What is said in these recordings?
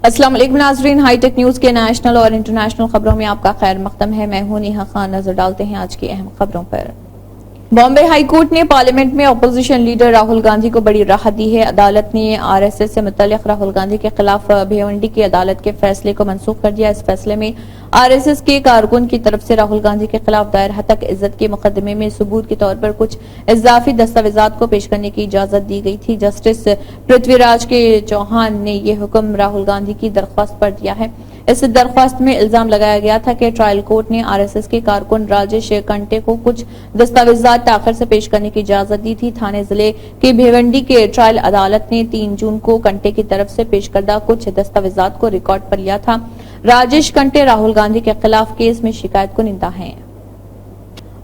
अस्सलाम वालेकुम नाज़रीन, हाईटेक न्यूज के नेशनल और इंटरनेशनल खबरों में आपका खैर मक़दम है। मैं हूं नेहा खान। नजर डालते हैं आज की अहम खबरों पर। बॉम्बे हाई कोर्ट ने पार्लियामेंट में अपोजिशन लीडर राहुल गांधी को बड़ी राहत दी है। अदालत ने आरएसएस से मुतल्लिक राहुल गांधी के खिलाफ भिवंडी की अदालत के फैसले को मनसूख कर दिया। इस फैसले में आरएसएस के कारकुन की तरफ से राहुल गांधी के खिलाफ दायर हतक इज्जत के मुकदमे में सबूत के तौर पर कुछ इजाफी दस्तावेजात को पेश करने की इजाजत दी गई थी। जस्टिस पृथ्वीराज के चौहान ने यह हुक्म राहुल गांधी की दरख्वास्त पर दिया है। इस दरख्वास्त में इल्जाम लगाया गया था कि ट्रायल कोर्ट ने आरएसएस के कारकुन राजेश कंटे को कुछ दस्तावेजात ताखिर से पेश करने की इजाजत दी थी। थाने जिले की भिवंडी के ट्रायल अदालत ने 3 जून को कंटे की तरफ से पेश करदा कुछ दस्तावेजात को रिकॉर्ड पर लिया था। राजेश कंटे राहुल गांधी के खिलाफ केस में शिकायत कुनिंदा हैं।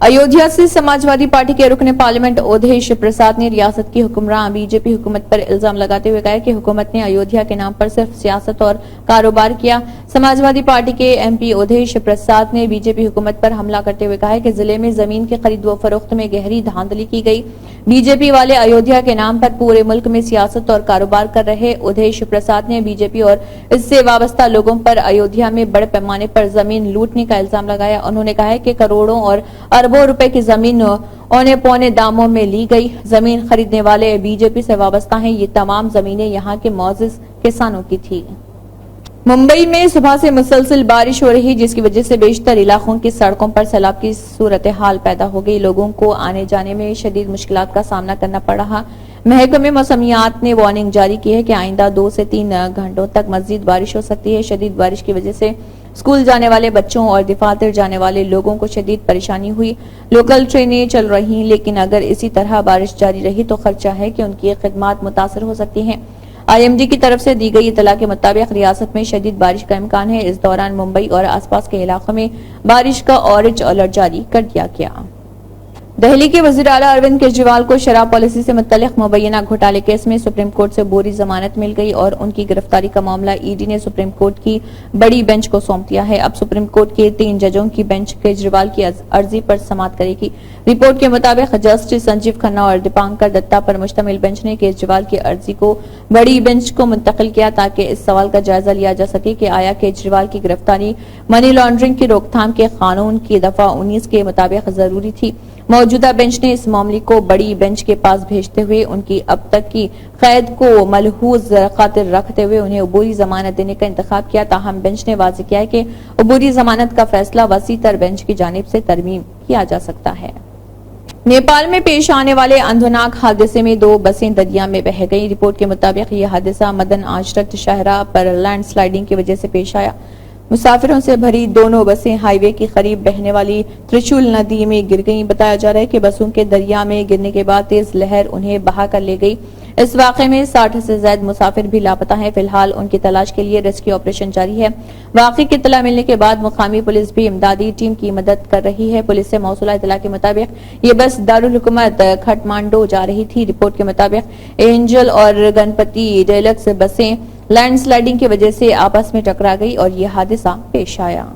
अयोध्या से समाजवादी पार्टी के रुकने पार्लियामेंट ओधेश प्रसाद ने रियासत की हुक्मरान बीजेपी हुकूमत पर इल्जाम लगाते हुए कहा कि हुकूमत ने अयोध्या के नाम पर सिर्फ सियासत और कारोबार किया। समाजवादी पार्टी के एमपी ओधेश प्रसाद ने बीजेपी हुकूमत पर हमला करते हुए कहा कि जिले में जमीन की खरीद व फरोख्त में गहरी धांधली की गई। बीजेपी वाले अयोध्या के नाम पर पूरे मुल्क में सियासत और कारोबार कर रहे। ओधेश प्रसाद ने बीजेपी और इससे वाबस्ता लोगों पर अयोध्या में बड़े पैमाने पर जमीन लूटने का इल्जाम लगाया। उन्होंने कहा कि करोड़ों और अरबों रुपए की जमीन औने पौने दामों में ली गई। जमीन खरीदने वाले बीजेपी से वाबस्ता हैं। ये तमाम जमीनें यहाँ के मौजूद किसानों की थी। मुंबई में सुबह से मुसलसल बारिश हो रही, जिसकी वजह से बेशतर इलाकों की सड़कों पर सैलाब की सूरत हाल पैदा हो गई। लोगों को आने जाने में शदीद मुश्किलात का सामना करना पड़ रहा। महकमे मौसमियात ने वार्निंग जारी की है कि आइंदा 2 से 3 घंटों तक मजीद बारिश हो सकती है। शदीद बारिश की वजह से स्कूल जाने वाले बच्चों और दफातर जाने वाले लोगों को शदीद परेशानी हुई। लोकल ट्रेनें चल रही, लेकिन अगर इसी तरह बारिश जारी रही तो खर्चा है कि उनकी खिदमात मुतासर हो सकती हैं। आईएमडी की तरफ से दी गई इतला के मुताबिक रियासत में शदीद बारिश का इम्कान है। इस दौरान मुंबई और आसपास के इलाकों में बारिश का ऑरेंज अलर्ट जारी कर दिया गया। दिल्ली के वजीर आला अरविंद केजरीवाल को शराब पॉलिसी से मुतल्लिक मुबैना घोटाले केस में सुप्रीम कोर्ट से बोरी जमानत मिल गई और उनकी गिरफ्तारी का मामला ईडी ने सुप्रीम कोर्ट की बड़ी बेंच को सौंप दिया है। अब सुप्रीम कोर्ट के 3 जजों की बेंच केजरीवाल की अर्जी पर समाअत करेगी। रिपोर्ट के मुताबिक जस्टिस संजीव खन्ना और दीपांकर दत्ता पर मुश्तमिल बेंच ने केजरीवाल की अर्जी को बड़ी बेंच को मुंतकिल किया ताकि इस सवाल का जायजा लिया जा सके कि आया केजरीवाल की गिरफ्तारी मनी लॉन्ड्रिंग की रोकथाम के कानून की दफा 19 के मुताबिक जरूरी थी। मौजूदा बेंच ने इस मामले को बड़ी बेंच के पास भेजते हुए उनकी अब तक की कैद को मलहूज खातिर रखते हुए उन्हें अबूरी जमानत देने का इंतखाब किया। ताहम बेंच ने वाज़ेह किया है कि अबूरी जमानत का फैसला वसी तर बेंच की जानिब से तरमीम किया जा सकता है। नेपाल में पेश आने वाले अंधनाक हादसे में 2 बसें दरिया में बह गई। रिपोर्ट के मुताबिक यह हादसा मदन आशरत शाहरा पर लैंड स्लाइडिंग की वजह से पेश आया। मुसाफिरों से भरी दोनों बसें हाईवे के करीब बहने वाली त्रिशूल नदी में गिर गईं। बताया जा रहा है कि बसों के दरिया में गिरने के बाद तेज लहर उन्हें बहा कर ले गई। इस वाक़े में 60 से ज्यादा मुसाफिर भी लापता हैं। फिलहाल उनकी तलाश के लिए रेस्क्यू ऑपरेशन जारी है। वाक़े की इत्तला मिलने के बाद मुकामी पुलिस भी इमदादी टीम की मदद कर रही है। पुलिस से मौसूला इत्तला के मुताबिक ये बस दारुल हुकूमत खटमांडो जा रही थी। रिपोर्ट के मुताबिक एंजल और गणपति डेलक्स बसें लैंड स्लाइडिंग की वजह से आपस में टकरा गई और यह हादसा पेश आया।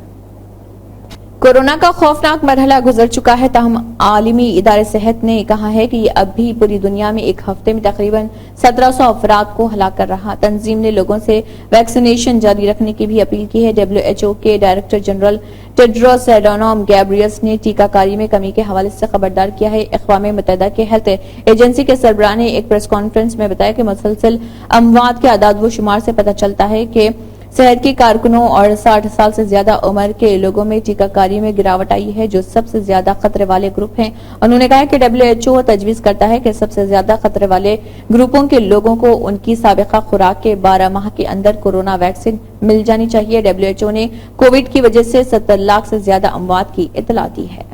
कोरोना का खौफनाक मरहला गुजर चुका है, ताहम आलमी इदारे सेहत ने कहा है कि यह अब भी पूरी दुनिया में एक हफ्ते में तकरीबन 1700 अफराद को हलाक कर रहा। तंजीम ने लोगों से वैक्सीनेशन जारी रखने की भी अपील की है। WHO के डायरेक्टर जनरल टेड्रोस एडोनॉम गैब्रियस ने टीकाकारी में कमी के हवाले से खबरदार किया है। अक़वाम मुत्तहिदा के हेल्थ एजेंसी के सरबराह ने एक प्रेस कॉन्फ्रेंस में बताया कि मुसलसल अमवात के आदाद व शुमार से पता चलता है कि सेहत के कारकुनों और 60 साल से ज्यादा उम्र के लोगों में टीकाकारी में गिरावट आई है, जो सबसे ज्यादा खतरे वाले ग्रुप हैं। उन्होंने कहा कि WHO तजवीज करता है कि सबसे ज्यादा खतरे वाले ग्रुपों के लोगों को उनकी साबिका खुराक के 12 माह के अंदर कोरोना वैक्सीन मिल जानी चाहिए। WHO ने कोविड की वजह से 70 लाख से ज्यादा अमवात की इत्तला दी है।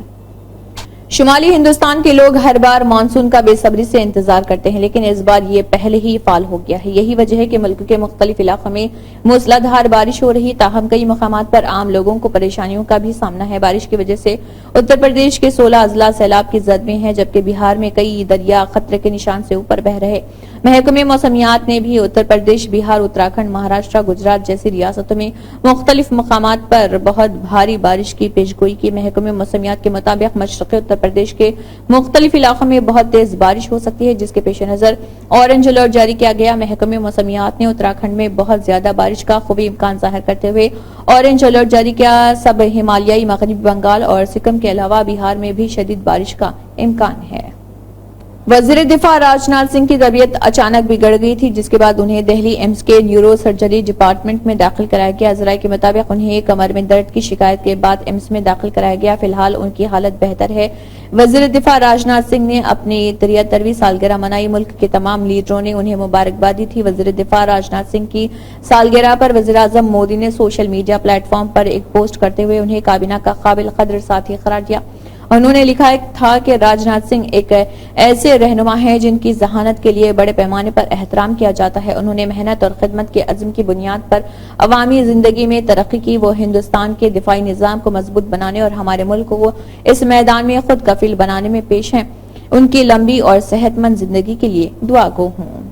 शुमाली हिंदुस्तान के लोग हर बार मानसून का बेसब्री से इंतजार करते हैं, लेकिन इस बार ये पहले ही फाल हो गया है। यही वजह है कि मुल्क के मुख्तलिफ इलाकों में मूसलाधार बारिश हो रही। ताहम कई मकामात पर आम लोगों को परेशानियों का भी सामना है। बारिश की वजह से उत्तर प्रदेश के 16 अजला सैलाब की जद में है, जबकि बिहार में कई दरिया खतरे के निशान से ऊपर बह रहे। महकमे मौसमियात ने भी उत्तर प्रदेश, बिहार, उत्तराखंड, महाराष्ट्र, गुजरात जैसी रियासतों में मुख्तलिफ मकामात पर बहुत भारी बारिश की पेशगोई की। महकमे मौसमियात के मुताबिक मशरक़ी उत्तर اتر پردیش کے مختلف علاقوں میں بہت تیز بارش ہو سکتی ہے، جس کے پیش نظر اورنج الرٹ جاری کیا گیا۔ محکمہ موسمیات نے اتراکھنڈ میں بہت زیادہ بارش کا قوی امکان ظاہر کرتے ہوئے اورنج الرٹ جاری کیا۔ سب ہمالیائی مغربی بنگال اور سکم کے علاوہ بہار میں بھی شدید بارش کا امکان ہے۔ وزیر دفاع راجناتھ سنگھ کی طبیعت اچانک بگڑ گئی تھی، جس کے بعد انہیں دہلی ایمس کے نیورو سرجری ڈپارٹمنٹ میں داخل کرایا گیا۔ ذرائع کے مطابق انہیں کمر میں درد کی شکایت کے بعد ایمس میں داخل کرایا گیا۔ فی الحال ان کی حالت بہتر ہے۔ وزیر دفاع راجناتھ سنگھ نے اپنی 73ویں سالگرہ منائی۔ ملک کے تمام لیڈروں نے انہیں مبارکباد دی تھی۔ وزیر دفاع راجناتھ سنگھ کی سالگرہ پر وزیر اعظم مودی نے سوشل میڈیا پلیٹ فارم پر ایک پوسٹ کرتے ہوئے انہیں کابینہ کا قابل قدر ساتھی قرار دیا۔ انہوں نے لکھا تھا کہ راجناتھ سنگھ ایک ایسے رہنما ہیں جن کی ذہانت کے لیے بڑے پیمانے پر احترام کیا جاتا ہے۔ انہوں نے محنت اور خدمت کے عزم کی بنیاد پر عوامی زندگی میں ترقی کی۔ وہ ہندوستان کے دفاعی نظام کو مضبوط بنانے اور ہمارے ملک کو اس میدان میں خود کفیل بنانے میں پیش ہیں۔ ان کی لمبی اور صحت مند زندگی کے لیے دعا گو ہوں۔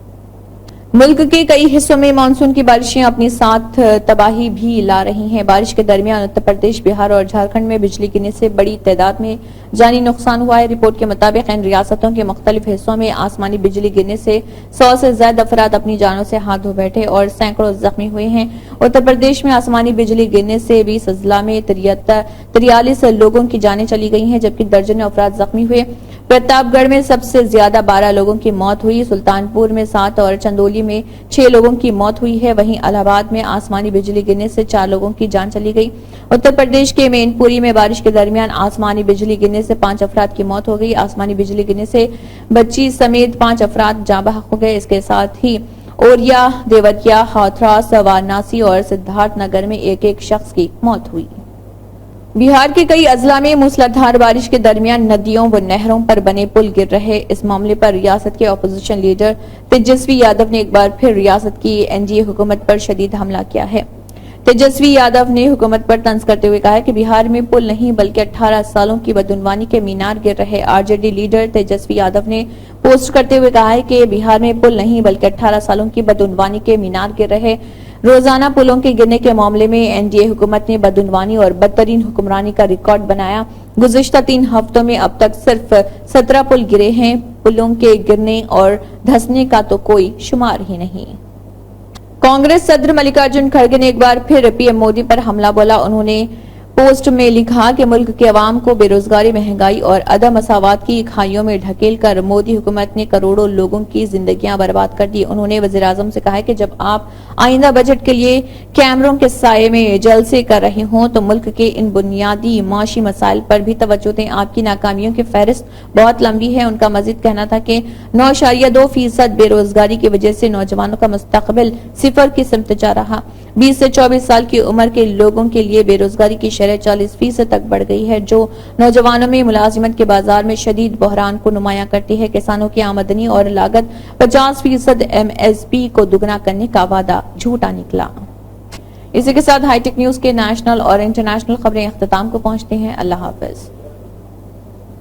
ملک کے کئی حصوں میں مانسون کی بارشیں اپنی ساتھ تباہی بھی لا رہی ہیں۔ بارش کے درمیان اتر پردیش، بہار اور جھارکھنڈ میں بجلی گرنے سے بڑی تعداد میں جانی نقصان ہوا ہے۔ رپورٹ کے مطابق ان ریاستوں کے مختلف حصوں میں آسمانی بجلی گرنے سے 100 سے زائد افراد اپنی جانوں سے ہاتھ دھو بیٹھے اور سینکڑوں زخمی ہوئے ہیں۔ اتر پردیش میں آسمانی بجلی گرنے سے 20 اضلاع میں 43 لوگوں کی جانیں چلی گئی ہیں، جبکہ درجنوں افراد زخمی ہوئے۔ پرتاپ گڑھ میں سب سے زیادہ 12 لوگوں کی موت ہوئی، سلطان پور میں 7 اور چندولی میں 6 لوگوں کی موت ہوئی ہے۔ وہیں الہ آباد میں آسمانی بجلی گرنے سے 4 لوگوں کی جان چلی گئی۔ اتر پردیش کے مین پوری میں بارش کے درمیان آسمانی بجلی گرنے سے 5 افراد کی موت ہو گئی۔ آسمانی بجلی گرنے سے بچی سمیت 5 افراد جاں بحق ہو گئے۔ اس کے ساتھ ہی اوریا، دیوریا، ہاتھراس، وارانسی اور سدھارتھ نگر میں ایک ایک شخص کی موت ہوئی۔ بہار کے کئی اضلاع میں موسلادھار بارش کے درمیان ندیوں و نہروں پر بنے پل گر رہے۔ اس معاملے پر ریاست کے اپوزیشن لیڈر تیجسوی یادو نے ایک بار پھر ریاست کی این ڈی اے حکومت پر شدید حملہ کیا ہے۔ تیجسوی یادو نے حکومت پر طنز کرتے ہوئے کہا کہ بہار میں پل نہیں بلکہ 18 سالوں کی بدعنوانی کے مینار گر رہے۔ R J D leader Tejashwi Yadav نے پوسٹ کرتے ہوئے کہا کہ بہار میں پل نہیں بلکہ 18 سالوں کی بدعنوانی کے مینار گر رہے۔ روزانہ پلوں کے گرنے کے معاملے میں این ڈی اے حکومت نے بدعنوانی اور بدترین حکمرانی کا ریکارڈ بنایا۔ گزشتہ 3 ہفتوں میں اب تک صرف 17 پل گرے ہیں۔ پلوں کے گرنے اور دھنسنے کا تو کوئی شمار ہی نہیں۔ کانگریس صدر ملکارجن کھڑگے نے ایک بار پھر پی ایم مودی پر حملہ بولا۔ انہوں نے پوسٹ میں لکھا کہ ملک کے عوام کو بے روزگاری، مہنگائی اور عدم مساوات کی کھائیوں میں ڈھکیل کر مودی حکومت نے کروڑوں لوگوں کی زندگیاں برباد کر دی۔ انہوں نے وزیر اعظم سے کہا کہ جب آپ آئندہ بجٹ کے لیے کیمروں کے سائے میں جلسے کر رہے ہوں تو ملک کے ان بنیادی معاشی مسائل پر بھی توجہ دیں۔ آپ کی ناکامیوں کی فہرست بہت لمبی ہے۔ ان کا مزید کہنا تھا کہ 9.2% بے روزگاری کی وجہ سے نوجوانوں کا مستقبل صفر کی سمت جا رہا۔ 20 سے 24 سال کی عمر کے لوگوں کے لیے بے روزگاری کی شرح 40% تک بڑھ گئی ہے، جو نوجوانوں میں ملازمت کے بازار میں شدید بحران کو نمایاں کرتی ہے۔ کسانوں کی آمدنی اور لاگت 50% ایم ایس پی کو دگنا کرنے کا وعدہ جھوٹا نکلا۔ اسی کے ساتھ ہائی ٹیک نیوز کے نیشنل اور انٹرنیشنل خبریں اختتام کو پہنچتی ہیں۔ اللہ حافظ۔